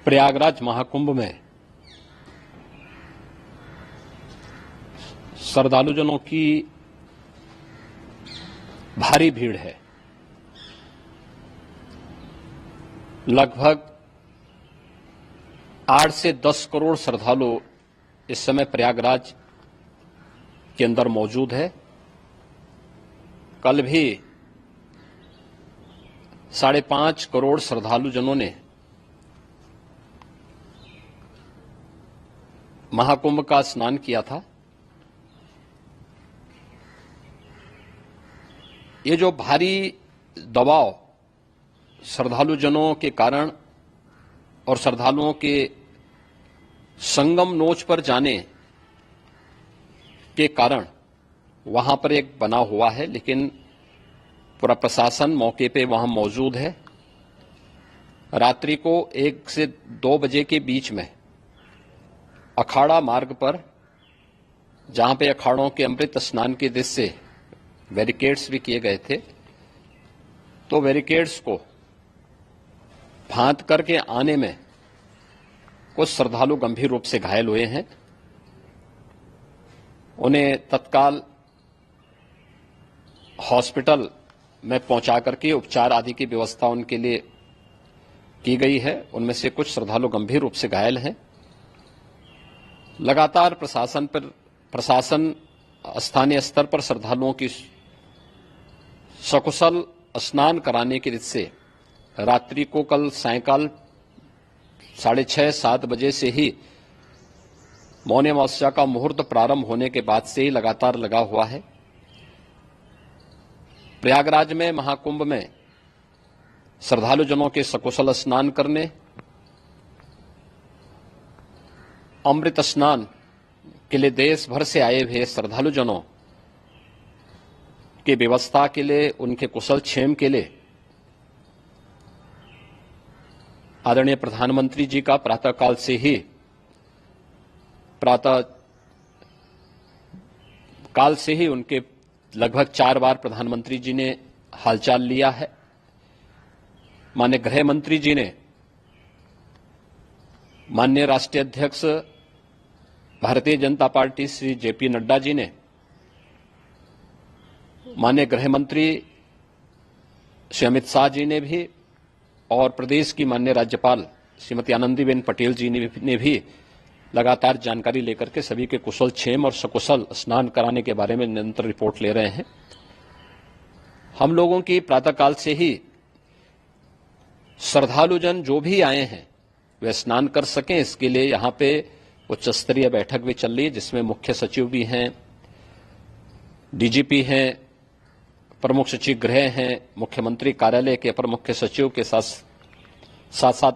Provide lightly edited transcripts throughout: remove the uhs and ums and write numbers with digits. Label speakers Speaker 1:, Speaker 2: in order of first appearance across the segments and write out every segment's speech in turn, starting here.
Speaker 1: प्रयागराज महाकुंभ में श्रद्धालुजनों की भारी भीड़ है। लगभग 8 से 10 करोड़ श्रद्धालु इस समय प्रयागराज के अंदर मौजूद है। कल भी 5.5 करोड़ श्रद्धालुजनों ने महाकुंभ का स्नान किया था। ये जो भारी दबाव श्रद्धालुजनों के कारण और श्रद्धालुओं के संगम नोच पर जाने के कारण वहां पर एक बना हुआ है, लेकिन पूरा प्रशासन मौके पे वहां मौजूद है। रात्रि को 1 से 2 बजे के बीच में अखाड़ा मार्ग पर, जहां पे अखाड़ों के अमृत स्नान के दृश्य से बैरिकेड्स भी किए गए थे, तो बैरिकेड्स को फांद करके आने में कुछ श्रद्धालु गंभीर रूप से घायल हुए हैं। उन्हें तत्काल हॉस्पिटल में पहुंचा करके उपचार आदि की व्यवस्था उनके लिए की गई है। उनमें से कुछ श्रद्धालु गंभीर रूप से घायल हैं। लगातार प्रशासन स्थानीय स्तर पर श्रद्धालुओं की सकुशल स्नान कराने की रीत से रात्रि को कल सायंकाल 6:30-7 बजे से ही मौनी अमावस्या का मुहूर्त प्रारंभ होने के बाद से ही लगातार लगा हुआ है। प्रयागराज में महाकुंभ में श्रद्धालुजनों के सकुशल स्नान करने, अमृत स्नान के लिए देश भर से आए हुए श्रद्धालुजनों की व्यवस्था के लिए, उनके कुशल क्षेम के लिए आदरणीय प्रधानमंत्री जी का प्रातःकाल से ही उनके लगभग 4 बार प्रधानमंत्री जी ने हालचाल लिया है। माननीय गृह मंत्री जी ने, माननीय राष्ट्रीय अध्यक्ष भारतीय जनता पार्टी श्री जेपी नड्डा जी ने, माननीय गृह मंत्री श्री अमित शाह जी ने भी, और प्रदेश की माननीय राज्यपाल श्रीमती आनंदीबेन पटेल जी ने भी लगातार जानकारी लेकर के सभी के कुशल क्षेम और सकुशल स्नान कराने के बारे में निरंतर रिपोर्ट ले रहे हैं। हम लोगों की प्रातःकाल से ही श्रद्धालुजन जो भी आए हैं वे स्नान कर सकें, इसके लिए यहां पे उच्च स्तरीय बैठक भी चल रही है, जिसमें मुख्य सचिव भी हैं, डीजीपी हैं, प्रमुख सचिव गृह हैं, मुख्यमंत्री कार्यालय के अपर मुख्य सचिव के साथ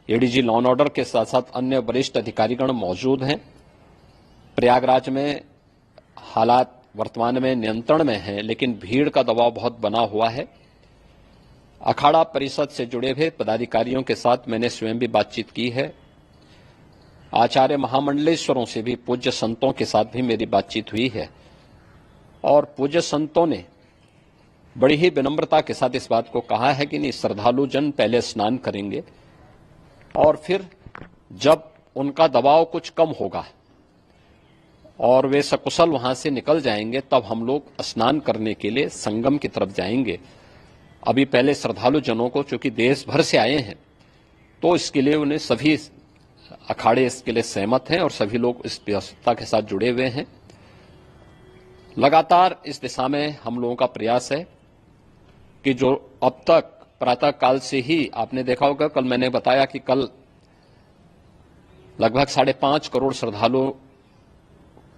Speaker 1: एडीजी लॉ एंड ऑर्डर के साथ साथ अन्य वरिष्ठ अधिकारीगण मौजूद हैं। प्रयागराज में हालात वर्तमान में नियंत्रण में हैं, लेकिन भीड़ का दबाव बहुत बना हुआ है। अखाड़ा परिषद से जुड़े हुए पदाधिकारियों के साथ मैंने स्वयं भी बातचीत की है। आचार्य महामंडलेश्वरों से भी, पूज्य संतों के साथ भी मेरी बातचीत हुई है, और पूज्य संतों ने बड़ी ही विनम्रता के साथ इस बात को कहा है कि नहीं, श्रद्धालु जन पहले स्नान करेंगे और फिर जब उनका दबाव कुछ कम होगा और वे सकुशल वहां से निकल जाएंगे, तब हम लोग स्नान करने के लिए संगम की तरफ जाएंगे। अभी पहले श्रद्धालु जनों को, चूंकि देश भर से आए हैं, तो इसके लिए उन्हें सभी अखाड़े इसके लिए सहमत हैं और सभी लोग इस व्यवस्था के साथ जुड़े हुए हैं। लगातार इस दिशा में हम लोगों का प्रयास है कि जो अब तक प्रातःकाल से ही आपने देखा होगा, कल मैंने बताया कि कल लगभग 5.5 करोड़ श्रद्धालु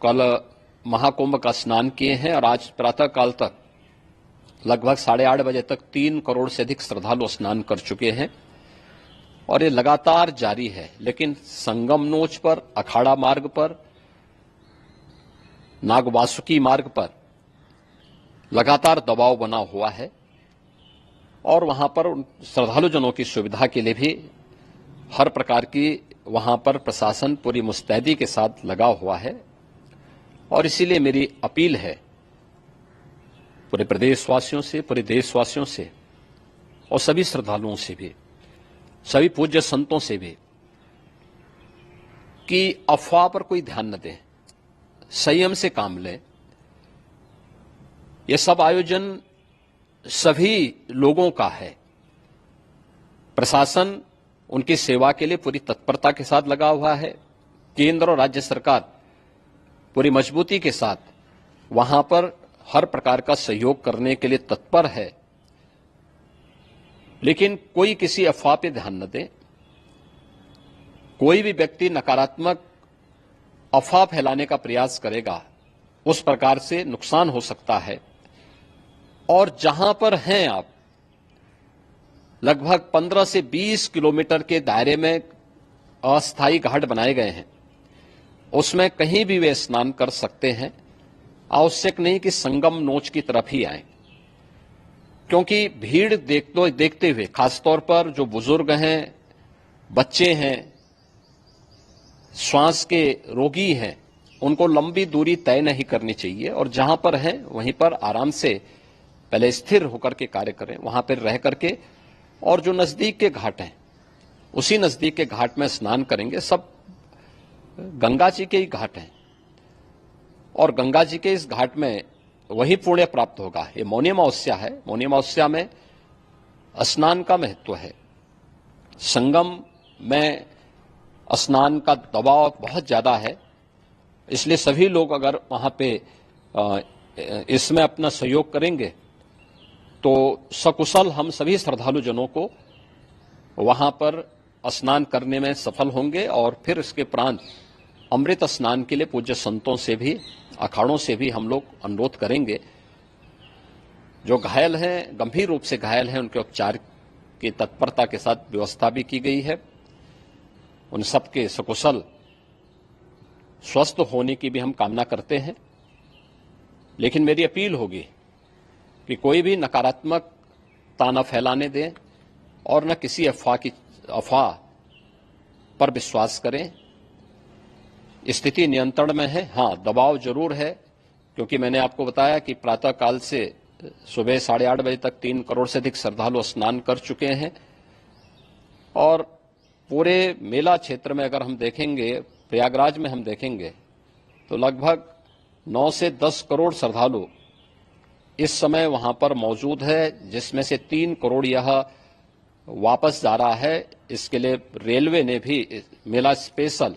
Speaker 1: कल महाकुंभ का स्नान किए हैं, और आज प्रातःकाल तक लगभग 8:30 बजे तक 3 करोड़ से अधिक श्रद्धालु स्नान कर चुके हैं, और ये लगातार जारी है। लेकिन संगम नोच पर, अखाड़ा मार्ग पर, नागवासुकी मार्ग पर लगातार दबाव बना हुआ है, और वहां पर श्रद्धालुजनों की सुविधा के लिए भी हर प्रकार की वहां पर प्रशासन पूरी मुस्तैदी के साथ लगा हुआ है। और इसीलिए मेरी अपील है पूरे प्रदेशवासियों से, पूरे देशवासियों से और सभी श्रद्धालुओं से भी, सभी पूज्य संतों से भी कि अफवाह पर कोई ध्यान न दें, संयम से काम लें। यह सब आयोजन सभी लोगों का है। प्रशासन उनकी सेवा के लिए पूरी तत्परता के साथ लगा हुआ है। केंद्र और राज्य सरकार पूरी मजबूती के साथ वहां पर हर प्रकार का सहयोग करने के लिए तत्पर है। लेकिन कोई किसी अफवाह पे ध्यान न दे। कोई भी व्यक्ति नकारात्मक अफवाह फैलाने का प्रयास करेगा, उस प्रकार से नुकसान हो सकता है। और जहां पर हैं आप, लगभग 15 से 20 किलोमीटर के दायरे में अस्थायी घाट बनाए गए हैं। उसमें कहीं भी वे स्नान कर सकते हैं। आवश्यक नहीं कि संगम नोच की तरफ ही आए, क्योंकि भीड़ देखते हुए, खासतौर पर जो बुजुर्ग हैं, बच्चे हैं, श्वास के रोगी हैं, उनको लंबी दूरी तय नहीं करनी चाहिए। और जहां पर हैं वहीं पर आराम से पहले स्थिर होकर के कार्य करें, वहां पर रह करके। और जो नजदीक के घाट हैं, उसी नजदीक के घाट में स्नान करेंगे। सब गंगा जी के ही घाट हैं और गंगा जी के इस घाट में वही पुण्य प्राप्त होगा। ये मौनी अमावस्या है। मौनी अमावस्या में स्नान का महत्व है। संगम में स्नान का दबाव बहुत ज्यादा है, इसलिए सभी लोग अगर वहां पे इसमें अपना सहयोग करेंगे तो सकुशल हम सभी श्रद्धालु जनों को वहां पर स्नान करने में सफल होंगे। और फिर इसके उपरांत अमृत स्नान के लिए पूज्य संतों से भी, अखाड़ों से भी हम लोग अनुरोध करेंगे। जो घायल हैं, गंभीर रूप से घायल हैं, उनके उपचार की तत्परता के साथ व्यवस्था भी की गई है। उन सबके सकुशल स्वस्थ होने की भी हम कामना करते हैं। लेकिन मेरी अपील होगी कि कोई भी नकारात्मक ताना फैलाने दें और न किसी अफवाह पर विश्वास करें। स्थिति नियंत्रण में है। हाँ, दबाव जरूर है, क्योंकि मैंने आपको बताया कि प्रातःकाल से सुबह 8:30 बजे तक 3 करोड़ से अधिक श्रद्धालु स्नान कर चुके हैं। और पूरे मेला क्षेत्र में अगर हम देखेंगे, प्रयागराज में हम देखेंगे तो लगभग 9 से 10 करोड़ श्रद्धालु इस समय वहां पर मौजूद है, जिसमें से 3 करोड़ यह वापस जा रहा है। इसके लिए रेलवे ने भी मेला स्पेशल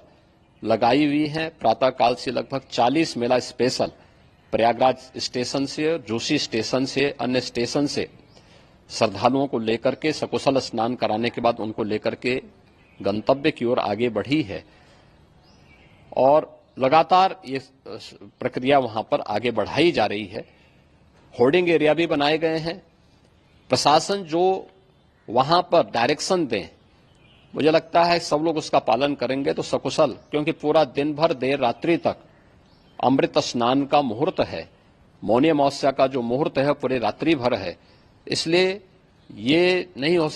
Speaker 1: लगाई हुई है। प्रातःकाल से लगभग 40 मेला स्पेशल प्रयागराज स्टेशन से, जोशी स्टेशन से, अन्य स्टेशन से श्रद्धालुओं को लेकर के सकुशल स्नान कराने के बाद उनको लेकर के गंतव्य की ओर आगे बढ़ी है। और लगातार ये प्रक्रिया वहां पर आगे बढ़ाई जा रही है। होर्डिंग एरिया भी बनाए गए हैं। प्रशासन जो वहां पर डायरेक्शन दें, मुझे लगता है सब लोग उसका पालन करेंगे तो सकुशल, क्योंकि पूरा दिन भर देर रात्रि तक अमृत स्नान का मुहूर्त है। मौनी अमावस्या का जो मुहूर्त है पूरे रात्रि भर है। इसलिए ये नहीं हो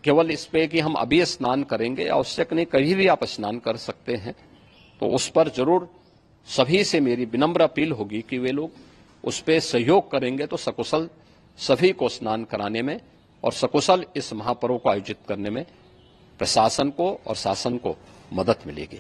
Speaker 1: केवल इस पे कि हम अभी स्नान करेंगे, आवश्यक नहीं, कभी भी आप स्नान कर सकते हैं। तो उस पर जरूर सभी से मेरी विनम्र अपील होगी कि वे लोग उस पे सहयोग करेंगे तो सकुशल सभी को स्नान कराने में और सकुशल इस महापर्व को आयोजित करने में प्रशासन को और शासन को मदद मिलेगी।